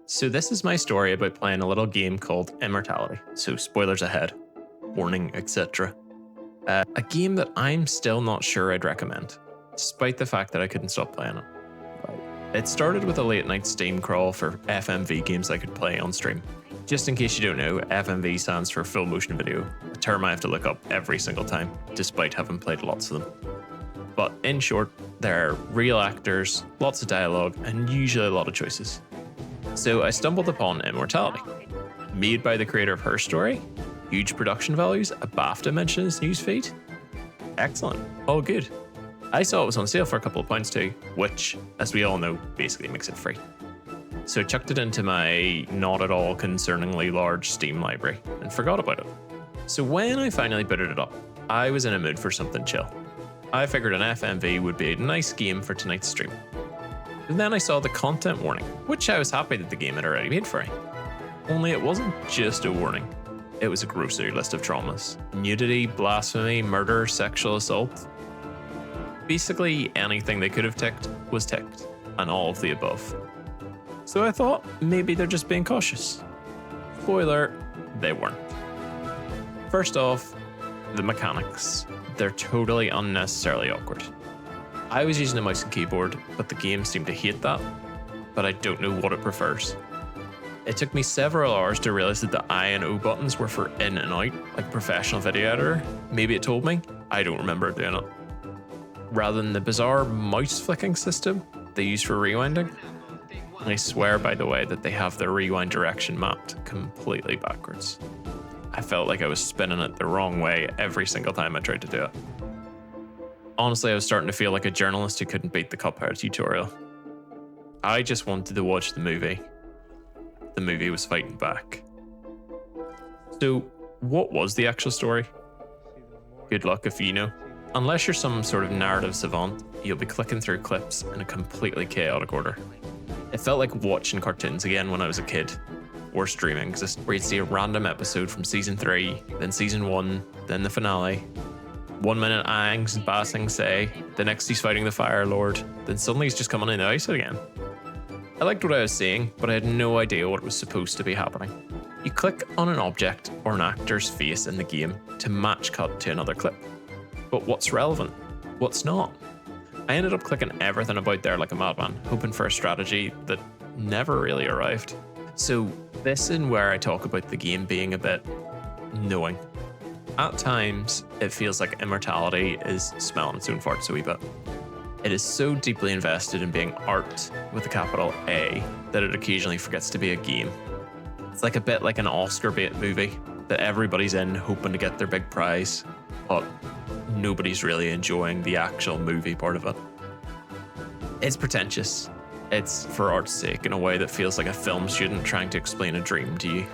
So this is my story about playing a little game called Immortality. So spoilers ahead, warning, etc. A game that I'm still not sure I'd recommend, despite the fact that I couldn't stop playing it. It started with a late night Steam crawl for FMV games I could play on stream. Just in case you don't know, FMV stands for full motion video, a term I have to look up every single time, despite having played lots of them. But in short, there are real actors, lots of dialogue, and usually a lot of choices. So I stumbled upon Immortality, made by the creator of Her Story, huge production values, a BAFTA mention in his newsfeed. Excellent, all good. I saw it was on sale for a couple of pounds too, which, as we all know, basically makes it free. So I chucked it into my not at all concerningly large Steam library and forgot about it. So when I finally booted it up, I was in a mood for something chill. I figured an FMV would be a nice game for tonight's stream. And then I saw the content warning, which I was happy that the game had already made for me. Only it wasn't just a warning. It was a grocery list of traumas. Nudity, blasphemy, murder, sexual assault. Basically anything they could have ticked was ticked, and all of the above. So I thought maybe they're just being cautious. Spoiler, they weren't. First off, the mechanics. They're totally unnecessarily awkward. I was using a mouse and keyboard, but the game seemed to hate that, but I don't know what it prefers. It took me several hours to realize that the I and O buttons were for in and out, like a professional video editor. Maybe it told me, I don't remember doing it. Rather than the bizarre mouse flicking system they use for rewinding. And I swear, by the way, that they have the rewind direction mapped completely backwards. I felt like I was spinning it the wrong way every single time I tried to do it. Honestly, I was starting to feel like a journalist who couldn't beat the Cuphead tutorial. I just wanted to watch the movie. The movie was fighting back. So, what was the actual story? Good luck if you know. Unless you're some sort of narrative savant, you'll be clicking through clips in a completely chaotic order. It felt like watching cartoons again when I was a kid, or streaming, where you'd see a random episode from season 3, then season 1, then the finale. 1 minute Aang's Ba Say, the next he's fighting the Fire Lord, then suddenly he's just coming in the ice again. I liked what I was seeing, but I had no idea what was supposed to be happening. You click on an object or an actor's face in the game to match cut to another clip. But what's relevant? What's not? I ended up clicking everything about there like a madman, hoping for a strategy that never really arrived. So this is where I talk about the game being a bit knowing. At times, it feels like Immortality is smelling its own farts a wee bit. It is so deeply invested in being art with a capital A that it occasionally forgets to be a game. It's like a bit like an Oscar bait movie that everybody's in hoping to get their big prize, but nobody's really enjoying the actual movie part of it. It's pretentious. It's for art's sake in a way that feels like a film student trying to explain a dream to you.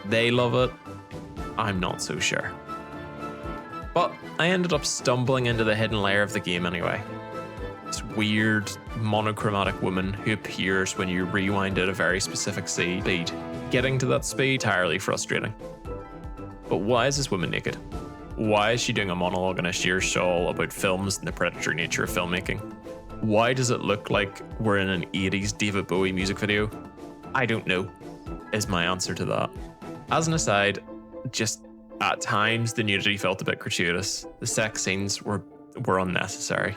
They love it. I'm not so sure. But I ended up stumbling into the hidden layer of the game anyway. This weird, monochromatic woman who appears when you rewind at a very specific speed. Getting to that speed, entirely frustrating. But why is this woman naked? Why is she doing a monologue in a sheer shawl about films and the predatory nature of filmmaking? Why does it look like we're in an 80s David Bowie music video? I don't know, is my answer to that. As an aside, just at times the nudity felt a bit gratuitous. The sex scenes were unnecessary.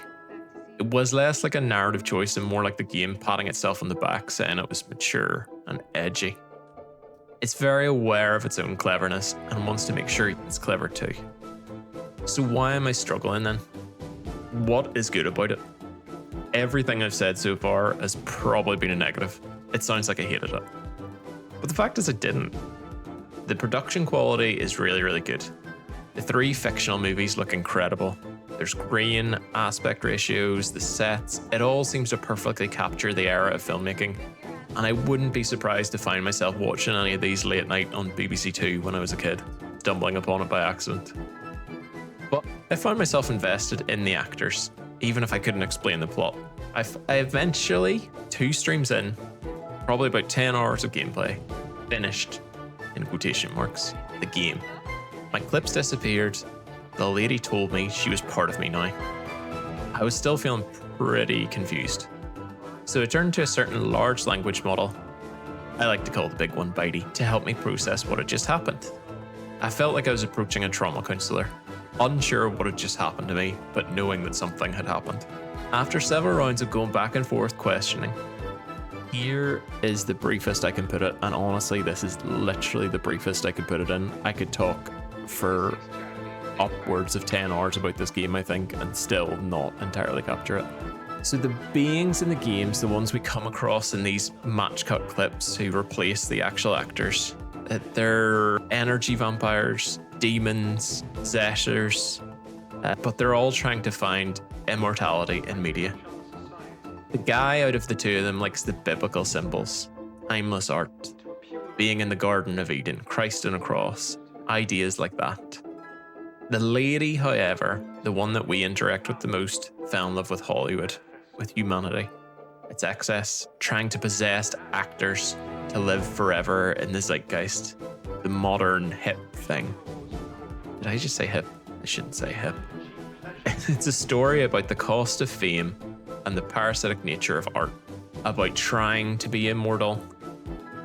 It was less like a narrative choice and more like the game patting itself on the back saying it was mature and edgy. It's very aware of its own cleverness and wants to make sure it's clever too. So why am I struggling then? What is good about it? Everything I've said so far has probably been a negative. It sounds like I hated it. But the fact is I didn't. The production quality is really, really good. The 3 fictional movies look incredible. There's grain, aspect ratios, the sets. It all seems to perfectly capture the era of filmmaking. And I wouldn't be surprised to find myself watching any of these late night on BBC Two when I was a kid, stumbling upon it by accident. But I found myself invested in the actors, even if I couldn't explain the plot. I eventually, 2 streams in, probably about 10 hours of gameplay, finished, in quotation marks, the game. My clips disappeared. The lady told me she was part of me now. I was still feeling pretty confused. So I turned to a certain large language model I like to call the big one Bitey, to help me process what had just happened. I felt like I was approaching a trauma counsellor, unsure of what had just happened to me, but knowing that something had happened. After several rounds of going back and forth questioning, here is the briefest I can put it, and honestly, this is literally the briefest I could put it in. I could talk for upwards of 10 hours about this game, I think, and still not entirely capture it. So the beings in the games, the ones we come across in these match cut clips who replace the actual actors, they're energy vampires, demons, possessors, but they're all trying to find immortality in media. The guy out of the two of them likes the biblical symbols, timeless art, being in the Garden of Eden, Christ on a cross, ideas like that. The lady, however, the one that we interact with the most, fell in love with Hollywood, with humanity, its excess, trying to possess actors to live forever in the zeitgeist, the modern hip thing. Did I just say hip? I shouldn't say hip. It's a story about the cost of fame and the parasitic nature of art, about trying to be immortal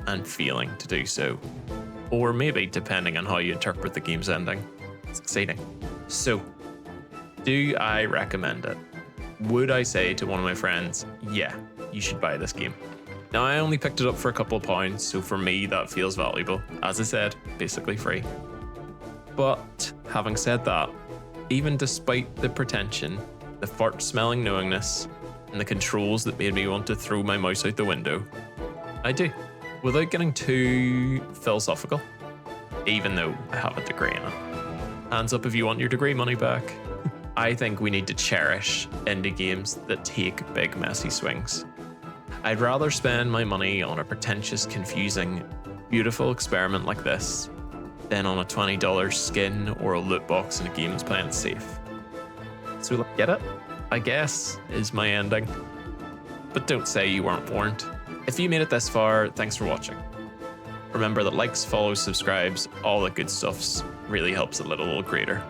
and feeling to do so. Or maybe, depending on how you interpret the game's ending, succeeding. So, do I recommend it? Would I say to one of my friends, yeah, you should buy this game? Now, I only picked it up for a couple of pounds, so for me that feels valuable. As I said, basically free. But having said that, even despite the pretension, the fart-smelling knowingness, and the controls that made me want to throw my mouse out the window, I do, without getting too philosophical, even though I have a degree in it. Hands up if you want your degree money back. I think we need to cherish indie games that take big messy swings. I'd rather spend my money on a pretentious, confusing, beautiful experiment like this than on a $20 skin or a loot box in a game that's playing it safe. So get it? I guess is my ending. But don't say you weren't warned. If you made it this far, thanks for watching. Remember that likes, follows, subscribes, all that good stuffs really helps the little creator.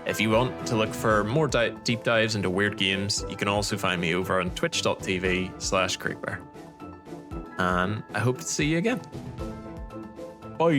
If you want to look for more deep dives into weird games, you can also find me over on twitch.tv/Creeper. And I hope to see you again. Bye.